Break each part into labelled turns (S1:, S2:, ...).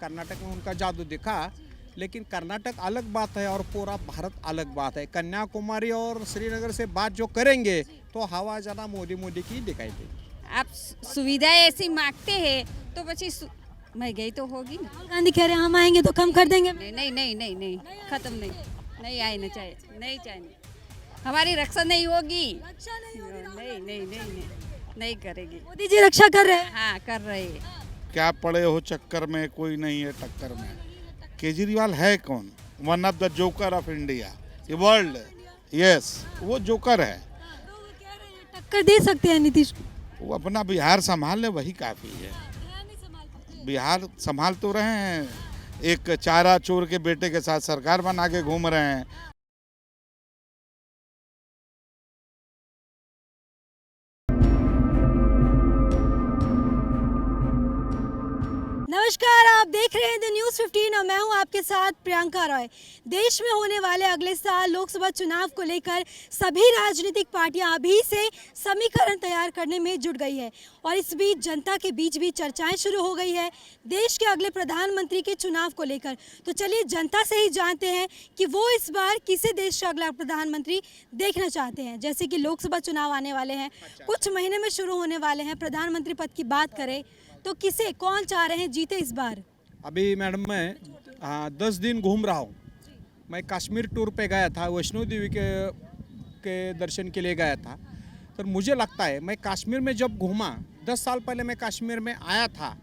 S1: कर्नाटक में उनका जादू दिखा, लेकिन कर्नाटक अलग बात है और पूरा भारत अलग बात है। कन्याकुमारी और श्रीनगर से बात जो करेंगे तो हवा ज़्यादा मोदी मोदी की दिखाई देगी।
S2: आप सुविधाएं ऐसी मांगते हैं तो પછી महंगाई तो होगी ना।
S3: राहुल गांधी कह रहे हैं हम आएंगे तो कम कर देंगे।
S2: नहीं नहीं नहीं नहीं नहीं खत्म नहीं, नहीं आए ना चाहिए, नहीं चाहिए, हमारी रक्षा नहीं होगी। नहीं नहीं नहीं नहीं करेगी।
S3: मोदी जी रक्षा कर रहे हैं।
S2: हाँ कर रहे हैं।
S4: क्या पड़े हो चक्कर में, कोई नहीं है टक्कर में। केजरीवाल है कौन? One of the joker of India, ये वर्ल्ड। यस, वो जोकर है।
S3: टक्कर दे सकते हैं नीतीश को।
S4: वो अपना बिहार संभाल ले, वही काफ़ी है। बिहार संभाल तो रहे हैं, एक चारा चोर के बेटे के साथ सरकार बना के घूम रहे हैं।
S3: नमस्कार, आप देख रहे हैं द न्यूज़ 15 और मैं हूं आपके साथ प्रियंका रॉय। देश में होने वाले अगले साल लोकसभा चुनाव को लेकर सभी राजनीतिक पार्टियां अभी से समीकरण तैयार करने में जुट गई है और इस बीच जनता के बीच भी चर्चाएं शुरू हो गई है देश के अगले प्रधानमंत्री के चुनाव को लेकर। तो चलिए जनता से ही जानते हैं कि वो इस बार किसे देश का अगला प्रधानमंत्री देखना चाहते हैं। जैसे कि लोकसभा चुनाव आने वाले हैं, कुछ महीने में शुरू होने वाले हैं। प्रधानमंत्री पद की बात करें तो किसे, कौन चाह रहे हैं जीते इस बार?
S1: अभी मैडम मैं 10 दिन घूम रहा हूँ। मैं कश्मीर टूर पे गया था, वैष्णो देवी के दर्शन के लिए गया था। तो मुझे लगता है मैं कश्मीर में जब घूमा, 10 साल पहले मैं कश्मीर में आया था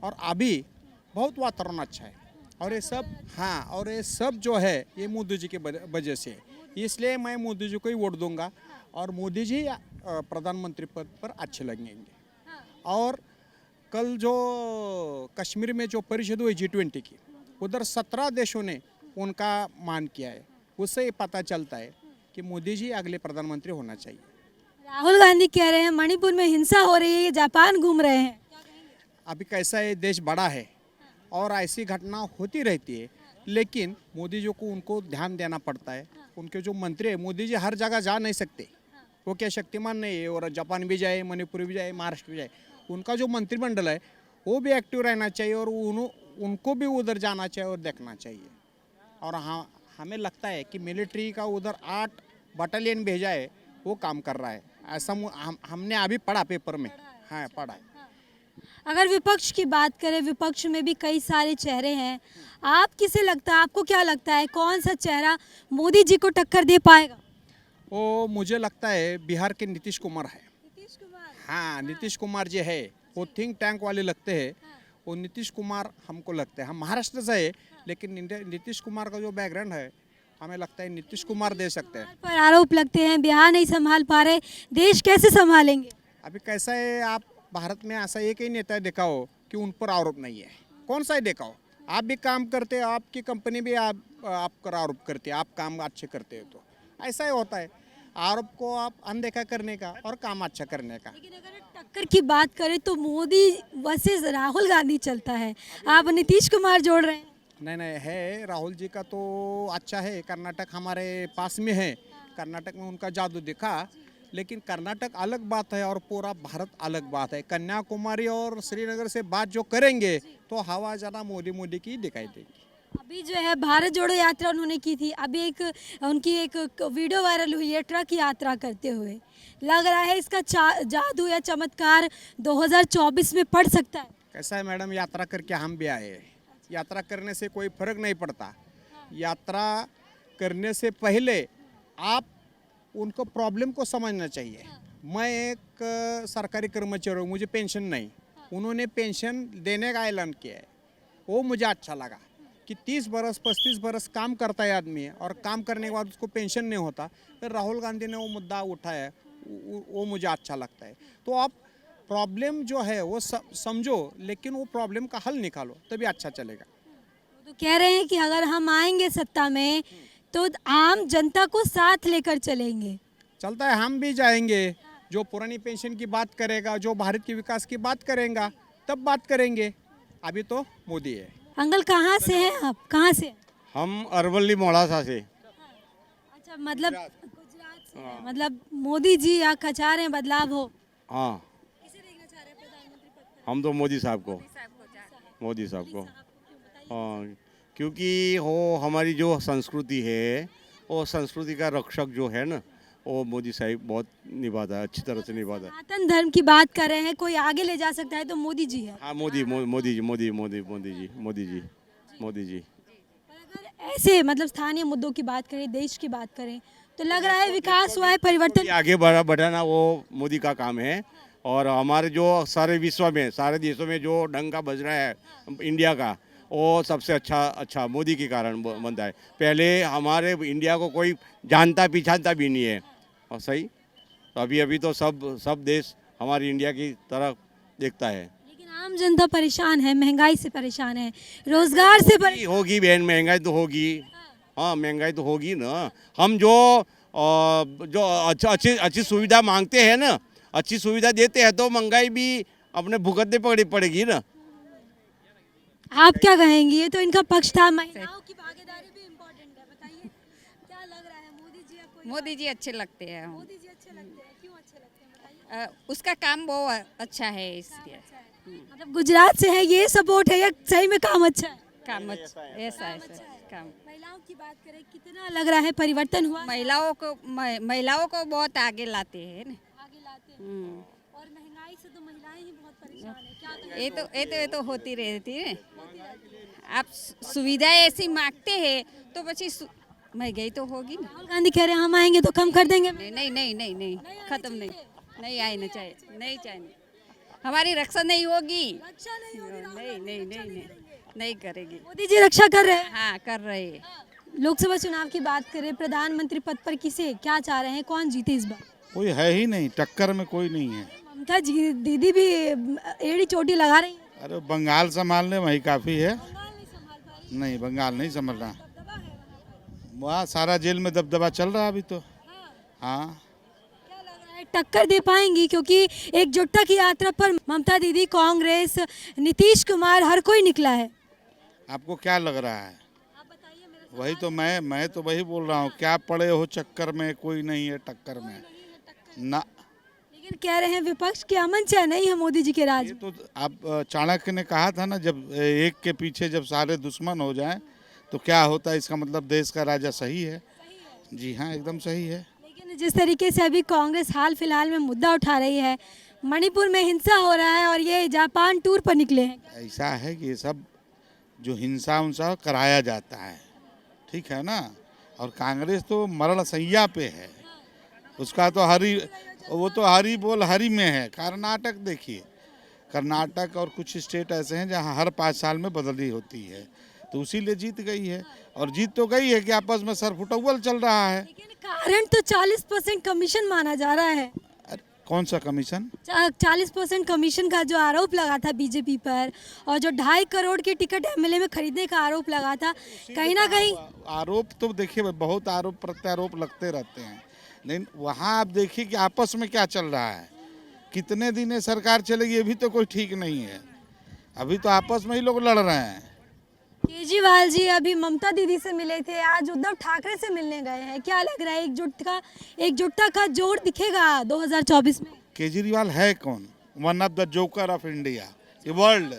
S1: और अभी बहुत वातावरण अच्छा है। और ये सब, हाँ, और ये सब जो है ये मोदी जी की वजह से है। इसलिए मैं मोदी जी को ही वोट दूंगा और मोदी जी प्रधानमंत्री पद पर अच्छे लगेंगे। और कल जो कश्मीर में जो परिषद हुई G20 की, उधर 17 देशों ने उनका मान किया है। उससे ये पता चलता है कि मोदी जी अगले प्रधानमंत्री होना चाहिए।
S3: राहुल गांधी कह रहे हैं मणिपुर में हिंसा हो रही है, ये जापान घूम रहे हैं।
S1: अभी कैसा है, देश बड़ा है और ऐसी घटना होती रहती है, लेकिन मोदी जी को उनको ध्यान देना पड़ता है। उनके जो मंत्री है, मोदी जी हर जगह जा नहीं सकते, वो क्या शक्तिमान नहीं है। और जापान भी जाए, मणिपुर भी जाए, महाराष्ट्र भी जाए, उनका जो मंत्रिमंडल है वो भी एक्टिव रहना चाहिए और उनको भी उधर जाना चाहिए और देखना चाहिए। और हाँ, हमें लगता है कि मिलिट्री का उधर 8 बटालियन भेजा है, वो काम कर रहा है। ऐसा हमने अभी पढ़ा पेपर में, हाँ पढ़ा है।
S3: अगर विपक्ष की बात करें, विपक्ष में भी कई सारे चेहरे हैं। आप किसे लगता है, आपको क्या लगता है कौन सा चेहरा मोदी जी को टक्कर दे पाएगा?
S1: वो मुझे लगता है बिहार के नीतीश कुमार है। हाँ, नीतीश कुमार जी है, वो थिंक टैंक वाले लगते हैं। वो नीतीश कुमार हमको लगता है, हम महाराष्ट्र से है, लेकिन नीतीश कुमार का जो बैकग्राउंड है, हमें लगता है नीतीश कुमार दे सकते हैं।
S3: पर आरोप लगते हैं बिहार नहीं संभाल पा रहे, देश कैसे संभालेंगे?
S1: अभी कैसा है, आप भारत में ऐसा एक ही नेता देखा हो कि उन पर आरोप नहीं है। कौन सा ही देखा हो? आप भी काम करते हो, आपकी कंपनी भी आप पर आरोप करती है, आप काम अच्छे करते हो, तो ऐसा ही होता है। आरोप को आप अनदेखा करने का और काम अच्छा करने का।
S3: लेकिन अगर टक्कर की बात करें तो मोदी वर्सेस राहुल गांधी चलता है, आप नीतीश कुमार जोड़ रहे हैं।
S1: नहीं नहीं है, राहुल जी का तो अच्छा है। कर्नाटक हमारे पास में है, कर्नाटक में उनका जादू दिखा, लेकिन कर्नाटक अलग बात है और पूरा भारत अलग बात है। कन्याकुमारी और श्रीनगर से बात जो करेंगे तो हवा ज़्यादा मोदी मोदी की दिखाई देगी।
S3: अभी जो है भारत जोड़ो यात्रा उन्होंने की थी, अभी उनकी एक वीडियो वायरल हुई है ट्रक यात्रा करते हुए। लग रहा है इसका जादू या चमत्कार 2024 में पड़ सकता है।
S1: कैसा है मैडम, यात्रा करके हम भी आए हैं। यात्रा करने से कोई फर्क नहीं पड़ता। यात्रा करने से पहले आप उनको प्रॉब्लम को समझना चाहिए। मैं एक सरकारी कर्मचारी हूँ, मुझे पेंशन नहीं, उन्होंने पेंशन देने का ऐलान किया है, वो मुझे अच्छा लगा कि 30 बरस 35 बरस काम करता है आदमी और काम करने के बाद उसको पेंशन नहीं होता। फिर राहुल गांधी ने वो मुद्दा उठाया, वो मुझे अच्छा लगता है। तो आप प्रॉब्लम जो है वो समझो, लेकिन वो प्रॉब्लम का हल निकालो, तभी अच्छा चलेगा।
S3: तो कह रहे हैं कि अगर हम आएंगे सत्ता में तो आम जनता को साथ लेकर चलेंगे।
S1: चलता है, हम भी जाएंगे। जो पुरानी पेंशन की बात करेगा, जो भारत के विकास की बात करेगा, तब बात करेंगे। अभी तो मोदी है।
S3: अंकल कहाँ से हैं आप, कहाँ से?
S5: हम अरवली मोड़ासा से।
S3: अच्छा, मतलब गुजरात से हैं। मतलब मोदी जी या चाह रहे हैं बदलाव हो?
S5: हाँ,
S3: किसे देखना चाह रहे हैं प्रधानमंत्री पद पर?
S5: हम तो मोदी साहब को, मोदी साहब को। हाँ, क्योंकि वो हमारी जो संस्कृति है वो संस्कृति का रक्षक जो है ना वो मोदी साहब बहुत निभाता है, अच्छी तरह से निभाता है।
S3: सनातन धर्म की बात कर रहे हैं, कोई आगे ले जा सकता है तो मोदी जी है।
S5: हाँ, मोदी जी, मोदी जी।
S3: पर अगर ऐसे मतलब स्थानीय मुद्दों की बात करें, देश की बात करें, तो लग रहा है विकास हुआ है, परिवर्तन।
S5: ये आगे बढ़ाना वो मोदी का काम है। और हमारे जो सारे विश्व में, सारे देशों में जो ढंग का बज रहा है इंडिया का, वो सबसे अच्छा मोदी के कारण बनता है। पहले हमारे इंडिया को कोई जानता पहचानता भी नहीं है, और सही तो अभी तो सब देश हमारी इंडिया की तरफ देखता है।
S3: लेकिन आम जनता परेशान है, महंगाई से परेशान है, रोजगार से परेशान।
S5: होगी बहन, महंगाई तो होगी। हाँ, महंगाई तो होगी ना। हम जो अच्छी सुविधा मांगते हैं ना, अच्छी सुविधा देते हैं तो महंगाई भी अपने भुगतने पड़ेगी ना।
S3: आप क्या कहेंगी? ये तो इनका पक्ष था। महिलाओं की भागीदारी भी इम्पोर्टेंट है, बताइए क्या लग रहा है? मोदी जी या कोई?
S2: मोदी जी अच्छे लगते हैं।
S3: मोदी जी अच्छे लगते हैं, क्यों अच्छे लगते हैं बताइए?
S2: उसका काम बहुत अच्छा है इसलिए।
S3: मतलब गुजरात से है, ये सपोर्ट है या सही में काम अच्छा है?
S2: काम अच्छा ऐसा काम।
S3: महिलाओं की बात करें, कितना लग रहा है परिवर्तन हुआ?
S2: महिलाओं को बहुत आगे लाते हैं ना।
S3: आगे लाते हैं।
S2: हम्म।
S3: और महंगाई से तो महिलाएं ही बहुत परेशान है, क्या करें?
S2: ये तो होती रहती है। आप सुविधा ऐसी मांगते हैं तो પછી महंगाई तो होगी ना।
S3: राहुल गांधी कह रहे हैं हम आएंगे तो कम कर देंगे।
S2: नहीं, खत्म नहीं आना चाहिए, नहीं चाहिए। हमारी रक्षा नहीं होगी।
S3: रक्षा नहीं होगी,
S2: नहीं करेगी।
S3: मोदी जी रक्षा कर रहे हैं।
S2: हाँ, कर रहे हैं।
S3: लोकसभा चुनाव की बात करें, प्रधानमंत्री पद पर किसे क्या चाह रहे हैं, कौन जीते इस बार?
S4: कोई है ही नहीं, टक्कर में कोई नहीं है।
S3: ममता जी दीदी भी एड़ी चोटी लगा रही है।
S4: अरे बंगाल संभालने वही काफ़ी है। नहीं, बंगाल नहीं संभल रहा। वहाँ सारा जेल में दबदबा चल रहा है अभी तो। हाँ,
S3: क्या लग रहा है टक्कर दे पाएंगी? क्योंकि एकजुटता की यात्रा पर ममता दीदी, कांग्रेस, नीतीश कुमार, हर कोई निकला है।
S4: आपको क्या लग रहा है? वही तो मैं तो वही बोल रहा हूँ, क्या पड़े हो चक्कर में, कोई नहीं है टक्कर में ना।
S3: लेकिन कह रहे हैं विपक्ष की अमन चैन नहीं है मोदी जी के राज
S4: ये
S3: में।
S4: तो आप चाणक्य ने कहा था ना, जब एक के पीछे जब सारे दुश्मन हो जाएं तो क्या होता है, इसका मतलब देश का राजा सही है। जी हाँ, एकदम सही है।
S3: लेकिन जिस तरीके से अभी कांग्रेस हाल फिलहाल में मुद्दा उठा रही है, मणिपुर में हिंसा हो रहा है और ये जापान टूर पर निकले हैं।
S4: ऐसा है कि ये सब जो हिंसा उनसा कराया जाता है, ठीक है ना। और कांग्रेस तो मरण सैया पे है, उसका तो वो तो हरी बोल हरी में है। कर्नाटक देखिए, कर्नाटक और कुछ स्टेट ऐसे हैं जहां हर 5 साल में बदली होती है, तो उसीलिए जीत गई है। और जीत तो गई है कि आपस में सरफुटौल चल रहा है।
S3: लेकिन कारण तो 40% कमीशन माना जा रहा है।
S4: अरे कौन सा कमीशन?
S3: 40% कमीशन का जो आरोप लगा था बीजेपी पर, और जो 2.5 करोड़ की टिकट एमएलए में खरीदने का आरोप लगा था, कहीं ना कहीं
S4: आरोप तो देखिए बहुत आरोप प्रत्यारोप लगते रहते हैं, लेकिन वहाँ आप देखिए कि आपस में क्या चल रहा है। कितने दिन ये सरकार चलेगी ये भी तो कोई ठीक नहीं है। अभी तो आपस में ही लोग लड़ रहे हैं।
S3: केजरीवाल जी अभी ममता दीदी से मिले थे, आज उद्धव ठाकरे से मिलने गए हैं। क्या लग रहा है एकजुटता का जोर दिखेगा 2024 में?
S4: केजरीवाल है कौन? One of the joker of India, ये वर्ल्ड।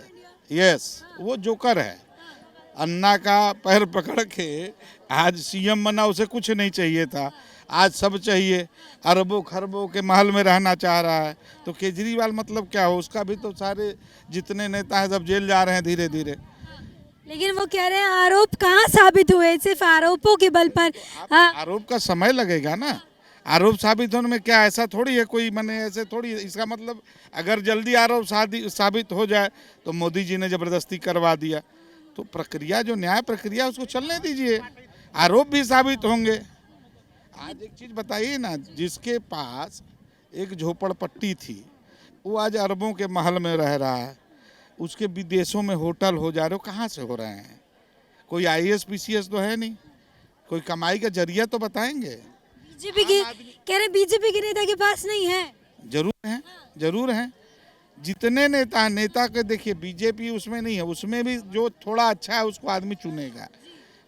S4: यस, वो जोकर है। अन्ना का पैर पकड़ के आज सीएम बना, उसे कुछ नहीं चाहिए था, आज सब चाहिए। अरबों खरबों के महल में रहना चाह रहा है। तो केजरीवाल मतलब क्या हो? उसका भी तो सारे जितने नेता हैं सब जेल जा रहे हैं धीरे धीरे।
S3: लेकिन वो कह रहे हैं आरोप कहाँ साबित हुए, सिर्फ आरोपों के बल पर।
S4: आरोप का समय लगेगा ना। आरोप साबित होने में क्या ऐसा थोड़ी है कोई, मैंने ऐसे थोड़ी। इसका मतलब अगर जल्दी आरोप साबित हो जाए तो मोदी जी ने जबरदस्ती करवा दिया, तो प्रक्रिया जो न्याय प्रक्रिया उसको चलने दीजिए, आरोप भी साबित होंगे। आज एक चीज़ बताइए ना, जिसके पास एक झोपड़पट्टी थी वो आज अरबों के महल में रह रहा है, उसके विदेशों में होटल हो जा रहे हो, कहाँ से हो रहे हैं? कोई आईएएस पीसीएस तो है नहीं, कोई कमाई का जरिया तो बताएंगे।
S3: बीजेपी की कह रहे बीजेपी के नेता के पास नहीं है।
S4: जरूर हैं। जितने नेता हैं, नेता के देखिए, बीजेपी उसमें नहीं है, उसमें भी जो थोड़ा अच्छा है उसको आदमी चुनेगा।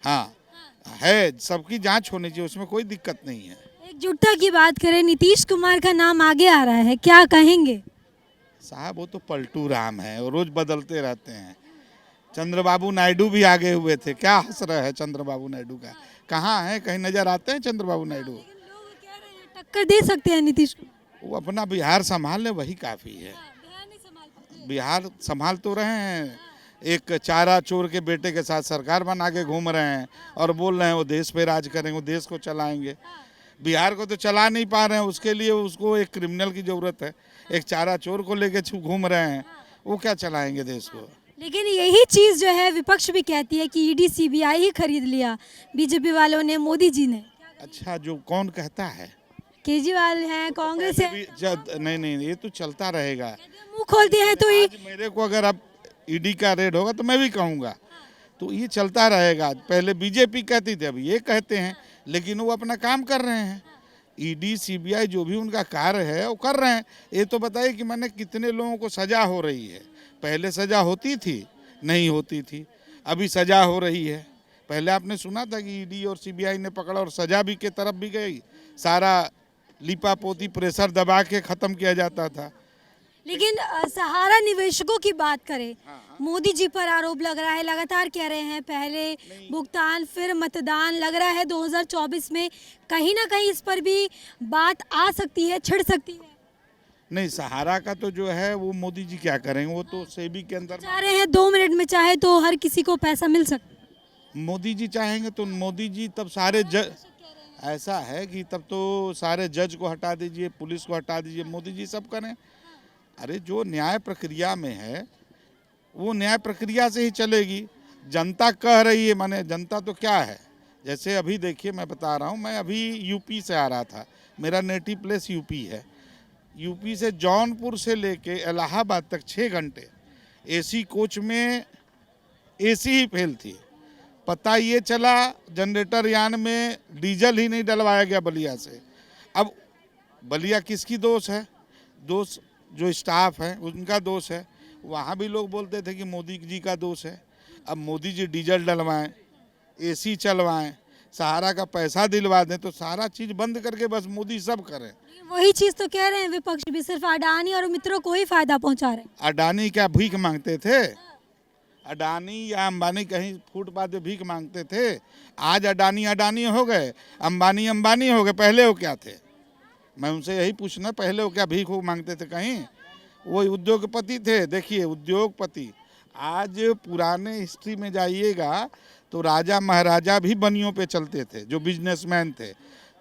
S4: हाँ है, सबकी जांच होनी चाहिए, उसमें कोई दिक्कत नहीं है।
S3: एकजुटता की बात करें, नीतीश कुमार का नाम आगे आ रहा है, क्या कहेंगे?
S4: साहब वो तो पलटू राम है, वो रोज बदलते रहते हैं। चंद्रबाबू नायडू भी आगे हुए थे। क्या हंस रहा है चंद्रबाबू नायडू का? कहाँ है? कहीं नजर आते हैं चंद्रबाबू नायडू?
S3: टक्कर दे सकते हैं नीतीश कुमार।
S4: वो अपना बिहार संभाल ले, वही काफ़ी है। बिहार संभाल तो रहे हैं, एक चारा चोर के बेटे के साथ सरकार बना के घूम रहे हैं और बोल रहे हैं वो देश पे राज करेंगे, वो देश को चलाएंगे। बिहार को तो चला नहीं पा रहे हैं, उसके लिए उसको एक क्रिमिनल की ज़रूरत है। एक चारा चोर को लेके घूम रहे हैं, वो क्या चलाएंगे देश को?
S3: लेकिन यही चीज़ जो है विपक्ष भी कहती है कि ईडी सीबीआई ही खरीद लिया बीजेपी वालों ने, मोदी जी ने।
S4: अच्छा, जो कौन कहता है?
S3: केजरीवाल है, कांग्रेस है,
S4: नहीं, ये तो चलता रहेगा।
S3: मुंह खोलते हैं तो ये
S4: आज मेरे को अगर अब ईडी का रेड होगा तो मैं भी कहूँगा, तो ये चलता रहेगा। पहले बीजेपी कहती थी, अब ये कहते हैं, लेकिन वो अपना काम कर रहे हैं। ईडी सीबीआई जो भी उनका कार्य है वो कर रहे हैं। ये तो बताइए कि मैंने कितने लोगों को सजा हो रही है। पहले सजा होती थी? नहीं होती थी। अभी सजा हो रही है। पहले आपने सुना था कि ईडी और सीबीआई ने पकड़ा और सजा भी के तरफ भी गई, सारा लिपा पोती प्रेशर दबा के ख़त्म किया जाता था।
S3: लेकिन सहारा निवेशकों की बात करें, मोदी जी पर आरोप लग रहा है, लगातार कह रहे हैं पहले भुगतान फिर मतदान। लग रहा है 2024 में कहीं ना कहीं इस पर भी बात आ सकती है, छिड़ सकती है।
S4: नहीं, सहारा का तो जो है वो मोदी जी क्या करेंगे, वो तो सेबी के अंदर।
S3: चाह रहे हैं 2 मिनट में चाहे तो हर किसी को पैसा मिल सकता है।
S4: मोदी जी चाहेंगे तो मोदी जी तब सारे जज, ऐसा है कि तब तो सारे जज को हटा दीजिए, पुलिस को हटा दीजिए, मोदी जी सब करें। अरे जो न्याय प्रक्रिया में है वो न्याय प्रक्रिया से ही चलेगी। जनता कह रही है, माने जनता तो क्या है, जैसे अभी देखिए मैं बता रहा हूँ, मैं अभी यूपी से आ रहा था, मेरा नेटिव प्लेस यूपी है। यूपी से जौनपुर से लेके इलाहाबाद तक 6 घंटे एसी कोच में एसी ही फेल थी। पता ये चला जनरेटर यान में डीजल ही नहीं डलवाया गया बलिया से। अब बलिया किसकी दोष है? दोष जो स्टाफ है उनका दोष है। वहाँ भी लोग बोलते थे कि मोदी जी का दोष है। अब मोदी जी डीजल डलवाएं, एसी चलवाएं, सहारा का पैसा दिलवा दें, तो सारा चीज़ बंद करके बस मोदी सब करें।
S3: वही चीज तो कह रहे हैं विपक्ष भी, सिर्फ अडानी और मित्रों को ही फायदा पहुंचा रहे हैं।
S4: अडानी क्या भीख मांगते थे? अडानी या अंबानी कहीं फुटपाथ पे भीख मांगते थे? आज अडानी अडानी हो गए, अंबानी अंबानी हो गए। पहले वो क्या थे? मैं उनसे यही पूछना, पहले वो क्या भीख वो मांगते थे कहीं? वो उद्योगपति थे। देखिए उद्योगपति, आज पुराने हिस्ट्री में जाइएगा तो राजा महाराजा भी बनियों पे चलते थे, जो बिजनेसमैन थे।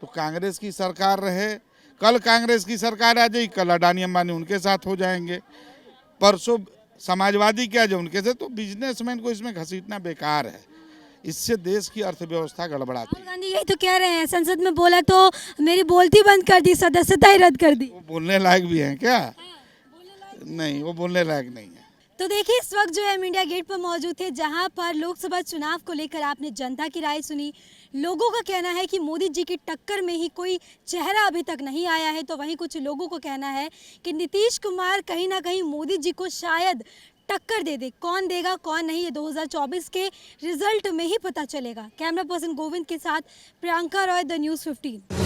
S4: तो कांग्रेस की सरकार रहे, कल कांग्रेस की सरकार आ जाएगी, कल अडानी अंबानी उनके साथ हो जाएंगे, परसों समाजवादी क्या जो उनके से। तो बिजनेसमैन को इसमें घसीटना बेकार है, इससे देश की अर्थव्यवस्था गड़बड़ाती है।
S3: राहुल गांधी यही तो कह रहे हैं, संसद में बोला तो मेरी बोलती बंद कर दी, सदस्यता ही रद्द कर दी।
S4: वो बोलने लायक भी हैं क्या? नहीं, वो बोलने लायक नहीं है।
S3: तो देखिए इस वक्त जो है हम इंडिया गेट पर मौजूद थे, जहां पर लोकसभा चुनाव को लेकर आपने जनता की राय सुनी। लोगों का कहना है कि मोदी जी की टक्कर में ही कोई चेहरा अभी तक नहीं आया है, तो वहीं कुछ लोगों को कहना है कि नीतीश कुमार कहीं ना कहीं मोदी जी को शायद टक्कर दे दे। कौन देगा कौन नहीं, ये 2024 के रिजल्ट में ही पता चलेगा। कैमरा पर्सन गोविंद के साथ प्रियंका रॉय, द न्यूज़ 15।